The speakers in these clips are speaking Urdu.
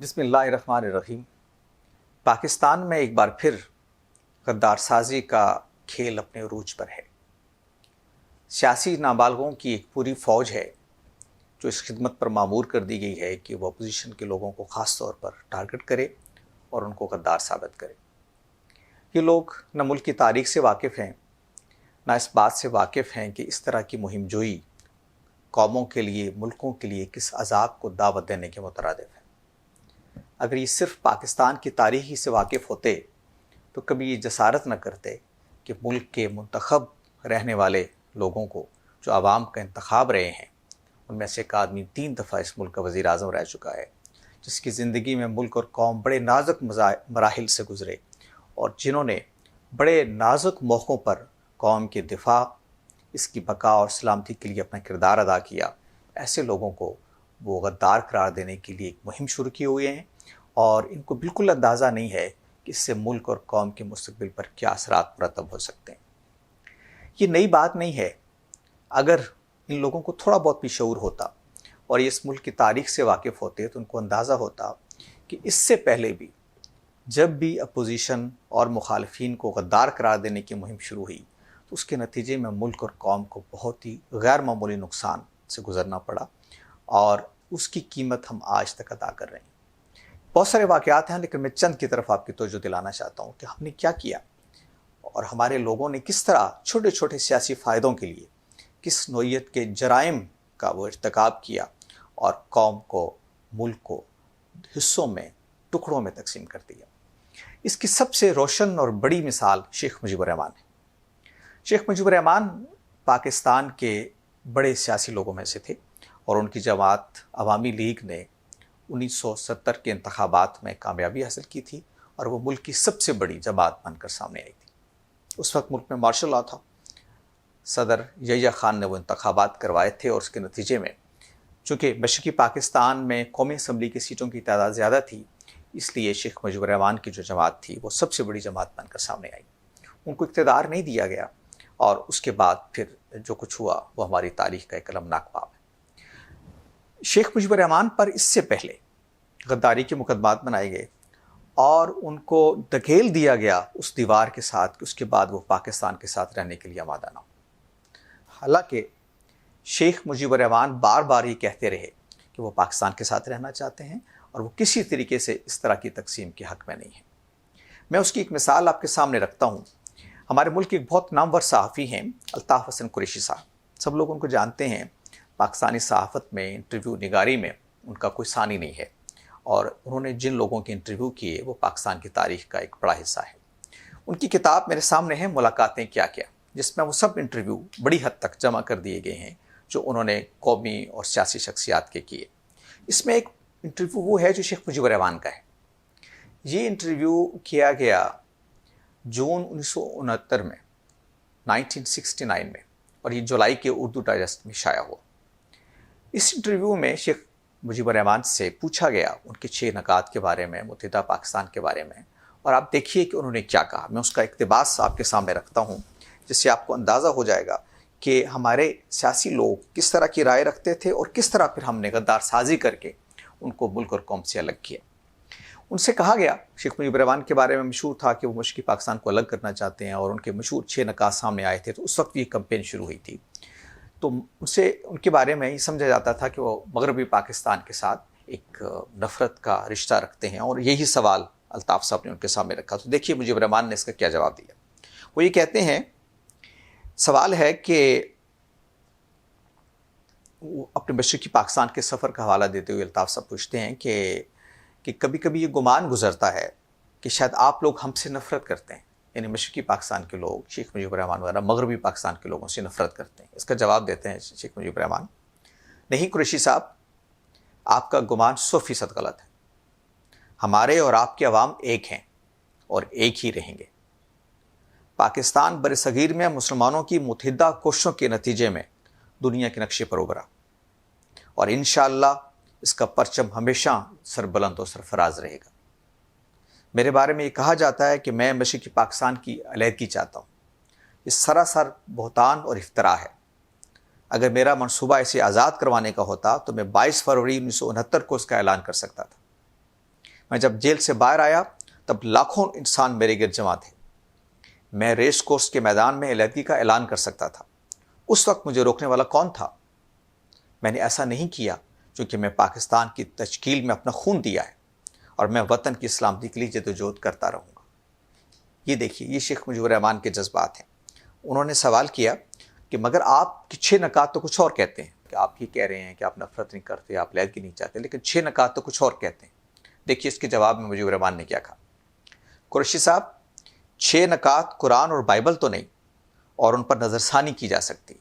بسم اللہ الرحمن الرحیم۔ پاکستان میں ایک بار پھر غدار سازی کا کھیل اپنے عروج پر ہے۔ سیاسی نابالغوں کی ایک پوری فوج ہے جو اس خدمت پر مامور کر دی گئی ہے کہ وہ اپوزیشن کے لوگوں کو خاص طور پر ٹارگٹ کرے اور ان کو غدار ثابت کرے۔ یہ لوگ نہ ملک کی تاریخ سے واقف ہیں، نہ اس بات سے واقف ہیں کہ اس طرح کی مہم جوئی قوموں کے لیے، ملکوں کے لیے کس عذاب کو دعوت دینے کے مترادف ہے۔ اگر یہ صرف پاکستان کی تاریخ ہی سے واقف ہوتے تو کبھی یہ جسارت نہ کرتے کہ ملک کے منتخب رہنے والے لوگوں کو، جو عوام کا انتخاب رہے ہیں، ان میں سے ایک آدمی 3 دفعہ اس ملک کا وزیر اعظم رہ چکا ہے، جس کی زندگی میں ملک اور قوم بڑے نازک مراحل سے گزرے اور جنہوں نے بڑے نازک موقعوں پر قوم کے دفاع، اس کی بقا اور سلامتی کے لیے اپنا کردار ادا کیا، ایسے لوگوں کو وہ غدار قرار دینے کے لیے ایک مہم شروع کی ہوئی ہیں اور ان کو بالکل اندازہ نہیں ہے کہ اس سے ملک اور قوم کے مستقبل پر کیا اثرات مرتب ہو سکتے ہیں۔ یہ نئی بات نہیں ہے۔ اگر ان لوگوں کو تھوڑا بہت بھی شعور ہوتا اور یہ اس ملک کی تاریخ سے واقف ہوتے تو ان کو اندازہ ہوتا کہ اس سے پہلے بھی جب بھی اپوزیشن اور مخالفین کو غدار قرار دینے کی مہم شروع ہوئی تو اس کے نتیجے میں ملک اور قوم کو بہت ہی غیر معمولی نقصان سے گزرنا پڑا اور اس کی قیمت ہم آج تک ادا کر رہے ہیں۔ بہت سارے واقعات ہیں، لیکن میں چند کی طرف آپ کی توجہ دلانا چاہتا ہوں کہ ہم نے کیا کیا اور ہمارے لوگوں نے کس طرح چھوٹے چھوٹے سیاسی فائدوں کے لیے کس نوعیت کے جرائم کا وہ ارتکاب کیا اور قوم کو، ملک کو حصوں میں، ٹکڑوں میں تقسیم کر دیا۔ اس کی سب سے روشن اور بڑی مثال شیخ مجیب الرحمان ہے۔ شیخ مجیب الرحمان پاکستان کے بڑے سیاسی لوگوں میں سے تھے اور ان کی جماعت عوامی لیگ نے 1970 کے انتخابات میں کامیابی حاصل کی تھی اور وہ ملک کی سب سے بڑی جماعت بن کر سامنے آئی تھی۔ اس وقت ملک میں مارشل لاء تھا۔ صدر یحییٰ خان نے وہ انتخابات کروائے تھے اور اس کے نتیجے میں چونکہ مشرقی پاکستان میں قومی اسمبلی کی سیٹوں کی تعداد زیادہ تھی، اس لیے شیخ مجیب الرحمان کی جو جماعت تھی وہ سب سے بڑی جماعت بن کر سامنے آئی۔ ان کو اقتدار نہیں دیا گیا اور اس کے بعد پھر جو کچھ ہوا وہ ہماری تاریخ کا ایک المناک باب ہے۔ شیخ مجیب الرحمان پر اس سے پہلے غداری کے مقدمات بنائے گئے اور ان کو دھکیل دیا گیا اس دیوار کے ساتھ کہ اس کے بعد وہ پاکستان کے ساتھ رہنے کے لیے آمادہ نہ ہو۔ حالانکہ شیخ مجیب الرحمان بار بار یہ کہتے رہے کہ وہ پاکستان کے ساتھ رہنا چاہتے ہیں اور وہ کسی طریقے سے اس طرح کی تقسیم کے حق میں نہیں ہیں۔ میں اس کی ایک مثال آپ کے سامنے رکھتا ہوں۔ ہمارے ملک کے ایک بہت نامور صحافی ہیں الطاف حسن قریشی صاحب، سب لوگ ان کو جانتے ہیں۔ پاکستانی صحافت میں انٹرویو نگاری میں ان کا کوئی ثانی نہیں ہے اور انہوں نے جن لوگوں کے انٹرویو کیے وہ پاکستان کی تاریخ کا ایک بڑا حصہ ہے۔ ان کی کتاب میرے سامنے ہے ملاقاتیں کیا کیا، جس میں وہ سب انٹرویو بڑی حد تک جمع کر دیے گئے ہیں جو انہوں نے قومی اور سیاسی شخصیات کے کیے۔ اس میں ایک انٹرویو وہ ہے جو شیخ مجیب الرحمان کا ہے۔ یہ انٹرویو کیا گیا جون 1969 میں، 1969 میں، اور یہ جولائی کے اردو ڈائجسٹ میں شائع ہوا۔ اس انٹرویو میں شیخ مجیب الرحمان سے پوچھا گیا ان کے 6 نکات کے بارے میں، متحدہ پاکستان کے بارے میں، اور آپ دیکھیے کہ انہوں نے کیا کہا۔ میں اس کا اقتباس آپ کے سامنے رکھتا ہوں جس سے آپ کو اندازہ ہو جائے گا کہ ہمارے سیاسی لوگ کس طرح کی رائے رکھتے تھے اور کس طرح پھر ہم نے غدار سازی کر کے ان کو ملک اور قوم سے الگ کیا۔ ان سے کہا گیا، شیخ مجیب الرحمان کے بارے میں مشہور تھا کہ وہ مشرقی پاکستان کو الگ کرنا چاہتے ہیں اور ان کے مشہور 6 نکات سامنے آئے تھے، تو اس وقت یہ کمپین شروع ہوئی تھی۔ تو ان کے بارے میں یہ سمجھا جاتا تھا کہ وہ مغربی پاکستان کے ساتھ ایک نفرت کا رشتہ رکھتے ہیں، اور یہی سوال الطاف صاحب نے ان کے سامنے رکھا۔ تو دیکھیے مجیب الرحمان نے اس کا کیا جواب دیا۔ وہ یہ کہتے ہیں، سوال ہے کہ وہ اپنے مشرقی پاکستان کے سفر کا حوالہ دیتے ہوئے الطاف صاحب پوچھتے ہیں کہ کبھی کبھی یہ گمان گزرتا ہے کہ شاید آپ لوگ ہم سے نفرت کرتے ہیں، یعنی مشرقی پاکستان کے لوگ شیخ مجیب الرحمان وغیرہ مغربی پاکستان کے لوگوں سے نفرت کرتے ہیں۔ اس کا جواب دیتے ہیں شیخ مجیب الرحمان، نہیں قریشی صاحب، آپ کا گمان 100% غلط ہے۔ ہمارے اور آپ کے عوام ایک ہیں اور ایک ہی رہیں گے۔ پاکستان برصغیر میں مسلمانوں کی متحدہ کوششوں کے نتیجے میں دنیا کے نقشے پر ابھرا اور انشاءاللہ اس کا پرچم ہمیشہ سربلند و سرفراز رہے گا۔ میرے بارے میں یہ کہا جاتا ہے کہ میں مشرقی پاکستان کی علیحدگی چاہتا ہوں۔ یہ سراسر بہتان اور افتراء ہے۔ اگر میرا منصوبہ اسے آزاد کروانے کا ہوتا تو میں 22 فروری 1969 کو اس کا اعلان کر سکتا تھا۔ میں جب جیل سے باہر آیا تب لاکھوں انسان میرے گرد جمع تھے. میں ریس کورس کے میدان میں علیحدگی کا اعلان کر سکتا تھا. اس وقت مجھے روکنے والا کون تھا؟ میں نے ایسا نہیں کیا چونکہ میں پاکستان کی تشکیل میں اپنا خون دیا ہے اور میں وطن کی سلامتی کے لیے جدوجہد کرتا رہوں گا. یہ دیکھیے، یہ شیخ مجیبر الرحمان کے جذبات ہیں. انہوں نے سوال کیا کہ مگر آپ کی 6 نکات تو کچھ اور کہتے ہیں، کہ آپ یہ کہہ رہے ہیں کہ آپ نفرت نہیں کرتے، آپ علیحدگی نہیں چاہتے، لیکن 6 نکات تو کچھ اور کہتے ہیں. دیکھیے اس کے جواب میں مجیبر الرحمان نے کیا کہا. قریشی صاحب، 6 نکات قرآن اور بائبل تو نہیں اور ان پر نظر ثانی کی جا سکتی.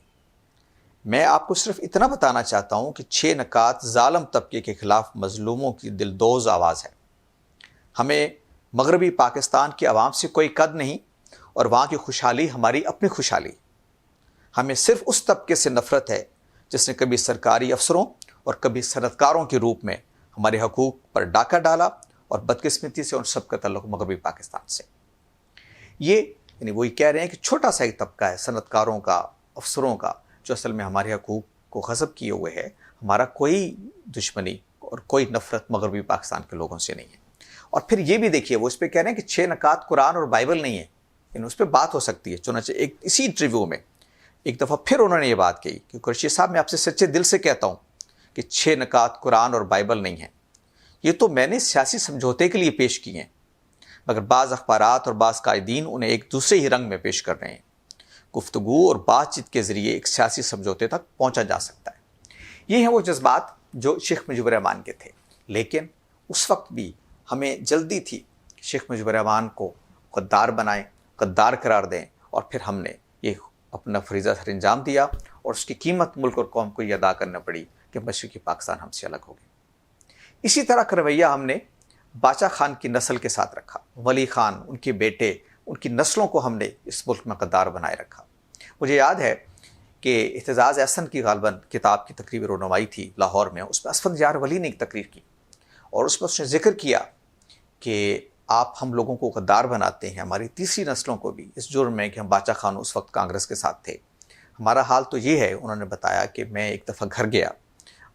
میں آپ کو صرف اتنا بتانا چاہتا ہوں کہ 6 نکات ظالم طبقے کے خلاف مظلوموں کی دلدوز آواز ہے. ہمیں مغربی پاکستان کی عوام سے کوئی قد نہیں اور وہاں کی خوشحالی ہماری اپنی خوشحالی. ہمیں صرف اس طبقے سے نفرت ہے جس نے کبھی سرکاری افسروں اور کبھی صنعتکاروں کے روپ میں ہمارے حقوق پر ڈاکہ ڈالا، اور بدقسمتی سے ان سب کا تعلق مغربی پاکستان سے. یہ یعنی وہی کہہ رہے ہیں کہ چھوٹا سا ایک طبقہ ہے صنعتکاروں کا، افسروں کا، جو اصل میں ہمارے حقوق کو غصب کیے ہوئے ہے. ہمارا کوئی دشمنی اور کوئی نفرت مغربی پاکستان کے لوگوں سے نہیں ہے. اور پھر یہ بھی دیکھیے، وہ اس پہ کہہ رہے ہیں کہ 6 نکات قرآن اور بائبل نہیں ہے، یعنی اس پہ بات ہو سکتی ہے. چنانچہ اسی انٹرویو میں ایک دفعہ پھر انہوں نے یہ بات کہی کہ قریشی صاحب، میں آپ سے سچے دل سے کہتا ہوں کہ 6 نکات قرآن اور بائبل نہیں ہیں. یہ تو میں نے سیاسی سمجھوتے کے لیے پیش کیے ہیں، مگر بعض اخبارات اور بعض قائدین انہیں ایک دوسرے ہی رنگ میں پیش کر رہے ہیں. گفتگو اور بات چیت کے ذریعے ایک سیاسی سمجھوتے تک پہنچا جا سکتا ہے. یہ ہیں وہ جذبات جو شیخ مجیبر الرحمان کے تھے. لیکن اس وقت بھی ہمیں جلدی تھی کہ شیخ مجیبر الرحمان کو غدار بنائیں، غدار قرار دیں، اور پھر ہم نے یہ اپنا فریضہ سر انجام دیا، اور اس کی قیمت ملک اور قوم کو یہ ادا کرنا پڑی کہ مشرقی پاکستان ہم سے الگ ہو گیا. اسی طرح کا رویہ ہم نے باچا خان کی نسل کے ساتھ رکھا. ولی خان، ان کے بیٹے، ان کی نسلوں کو ہم نے اس ملک میں غدار بنائے رکھا. مجھے یاد ہے کہ اعتزاز احسن کی غالباً کتاب کی تقریب رونمائی تھی لاہور میں. اس میں اسفندیار ولی نے ایک تقریر کی، اور اس میں اس نے ذکر کیا کہ آپ ہم لوگوں کو غدار بناتے ہیں، ہماری تیسری نسلوں کو بھی، اس جرم میں کہ ہم باچا خان اس وقت کانگریس کے ساتھ تھے. ہمارا حال تو یہ ہے. انہوں نے بتایا کہ میں ایک دفعہ گھر گیا،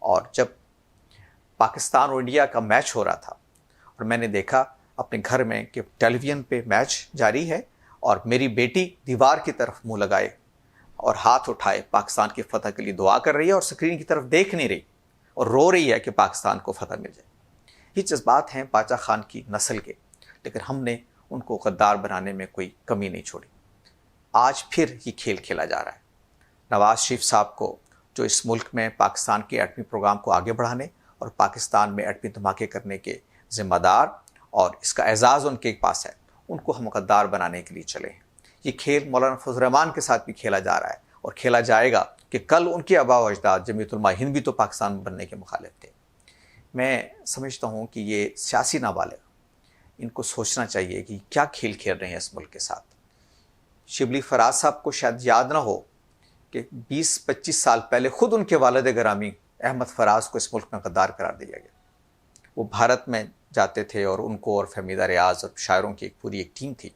اور جب پاکستان اور انڈیا کا میچ ہو رہا تھا، اور میں نے دیکھا اپنے گھر میں کہ ٹیلی ویژن پہ میچ جاری ہے، اور میری بیٹی دیوار کی طرف منہ لگائے اور ہاتھ اٹھائے پاکستان کی فتح کے لیے دعا کر رہی ہے، اور اسکرین کی طرف دیکھ نہیں رہی اور رو رہی ہے کہ پاکستان کو فتح مل جائے. یہ جذبات ہیں باچا خان کی نسل کے، لیکن ہم نے ان کو غدار بنانے میں کوئی کمی نہیں چھوڑی. آج پھر یہ کھیل کھیلا جا رہا ہے. نواز شریف صاحب کو، جو اس ملک میں پاکستان کے ایٹمی پروگرام کو آگے بڑھانے اور پاکستان میں ایٹمی دھماکے کرنے کے ذمہ دار اور اس کا اعزاز ان کے پاس ہے، ان کو ہم غدار بنانے کے لیے چلے ہیں. یہ کھیل مولانا فضل الرحمان کے ساتھ بھی کھیلا جا رہا ہے، اور کھیلا جائے گا کہ کل ان کے آباء و اجداد جمعیت علماء ہند بھی تو پاکستان بننے کے مخالف تھے. میں سمجھتا ہوں کہ یہ سیاسی نابالغ، ان کو سوچنا چاہیے کہ کیا کھیل کھیل رہے ہیں اس ملک کے ساتھ. شبلی فراز صاحب کو شاید یاد نہ ہو کہ 20-25 سال پہلے خود ان کے والد گرامی احمد فراز کو اس ملک میں غدار قرار دیا گیا. وہ بھارت میں جاتے تھے، اور ان کو اور فہمیدہ ریاض اور شاعروں کی پوری ایک ٹیم تھی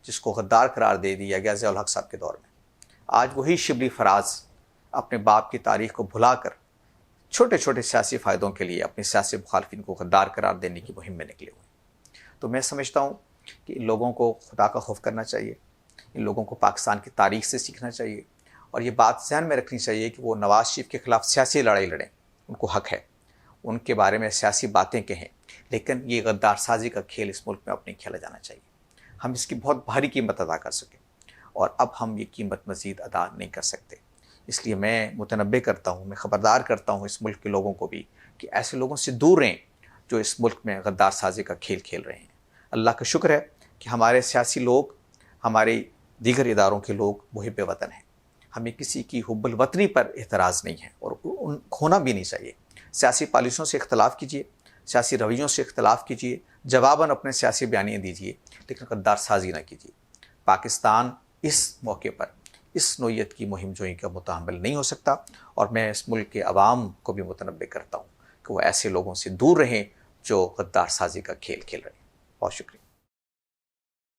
جس کو غدار قرار دے دیا گیا ضیاء الحق صاحب کے دور میں. آج وہی شبلی فراز اپنے باپ کی تاریخ کو بھلا کر چھوٹے چھوٹے سیاسی فائدوں کے لیے اپنے سیاسی مخالفین کو غدار قرار دینے کی مہم میں نکلے ہوئے. تو میں سمجھتا ہوں کہ ان لوگوں کو خدا کا خوف کرنا چاہیے، ان لوگوں کو پاکستان کی تاریخ سے سیکھنا چاہیے، اور یہ بات ذہن میں رکھنی چاہیے کہ وہ نواز شریف کے خلاف سیاسی لڑائی لڑیں، ان کو حق ہے، ان کے بارے میں سیاسی باتیں کہیں، لیکن یہ غدار سازی کا کھیل اس ملک میں اب نہیں کھیلا جانا چاہیے. ہم اس کی بہت بھاری قیمت ادا کر سکیں، اور اب ہم یہ قیمت مزید ادا نہیں کر سکتے. اس لیے میں متنبہ کرتا ہوں، میں خبردار کرتا ہوں اس ملک کے لوگوں کو بھی کہ ایسے لوگوں سے دور رہیں جو اس ملک میں غدار سازی کا کھیل کھیل رہے ہیں. اللہ کا شکر ہے کہ ہمارے سیاسی لوگ، ہمارے دیگر اداروں کے لوگ محب وطن ہیں. ہمیں کسی کی حب الوطنی پر اعتراض نہیں ہے، اور ہونا بھی نہیں چاہیے. سیاسی پالیسیوں سے اختلاف کیجیے، سیاسی رویوں سے اختلاف کیجیے، جواباً اپنے سیاسی بیانیے دیجیے، لیکن غدار سازی نہ کیجیے. پاکستان اس موقع پر اس نوعیت کی مہم جوئی کا متحمل نہیں ہو سکتا، اور میں اس ملک کے عوام کو بھی متنبہ کرتا ہوں کہ وہ ایسے لوگوں سے دور رہیں جو غدار سازی کا کھیل کھیل رہے ہیں. بہت شکریہ.